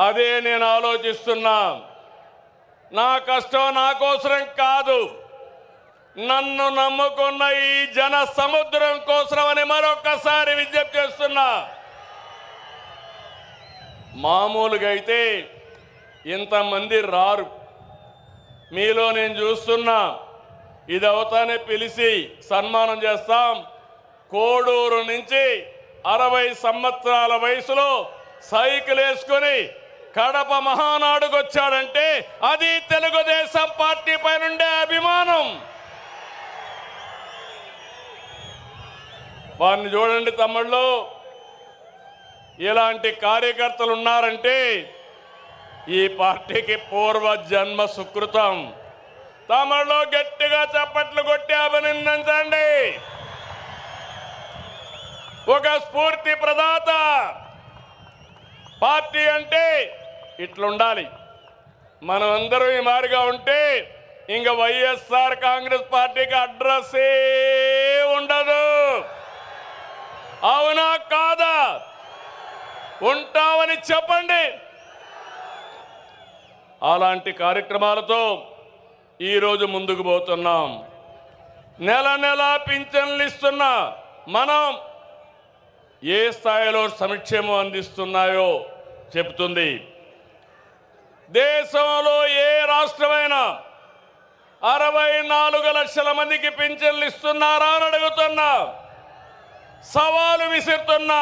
అదే నేను ఆలోచిస్తున్నా. నా కష్టం నా కోసరం కాదు, నన్ను నమ్ముకున్న ఈ జన సముద్రం కోసమని మరొకసారి విజ్ఞప్తి చేస్తున్నా. మామూలుగా అయితే ఇంతమంది రారు. మీలో నేను చూస్తున్నా, ఇది అవుతానే పిలిచి సన్మానం చేస్తాం. కోడూరు నుంచి 60 సంవత్సరాల వయసులో సైకిల్ వేసుకొని కడప మహానాడుకు వచ్చాడంటే అది తెలుగుదేశం పార్టీ పైన ఉండే అభిమానం. వారిని చూడండి తమ్ముళ్ళు, ఇలాంటి కార్యకర్తలు ఉన్నారంటే ఈ పార్టీకి పూర్వ జన్మ సుకృతం. తమ్ముళ్ళు గట్టిగా చప్పట్లు కొట్టి అభినందించండి. ఒక స్ఫూర్తి ప్రదాత. పార్టీ అంటే ఇట్లుండాలి. మనం అందరం ఈ మారిగా ఉంటే ఇంక వైఎస్ఆర్ కాంగ్రెస్ పార్టీకి అడ్రస్సే ఉండదు. అవునా కాదా? ఉంటామని చెప్పండి. అలాంటి కార్యక్రమాలతో ఈరోజు ముందుకు పోతున్నాం. నెల నెల పింఛన్లు ఇస్తున్న మనం ఏ స్థాయిలో సంక్షేమం అందిస్తున్నాయో చెబుతుంది. దేశంలో ఏ రాష్ట్రమైనా 64 లక్షల మందికి పింఛన్లు ఇస్తున్నారా అని అడుగుతున్నా, సవాలు విసురుతున్నా.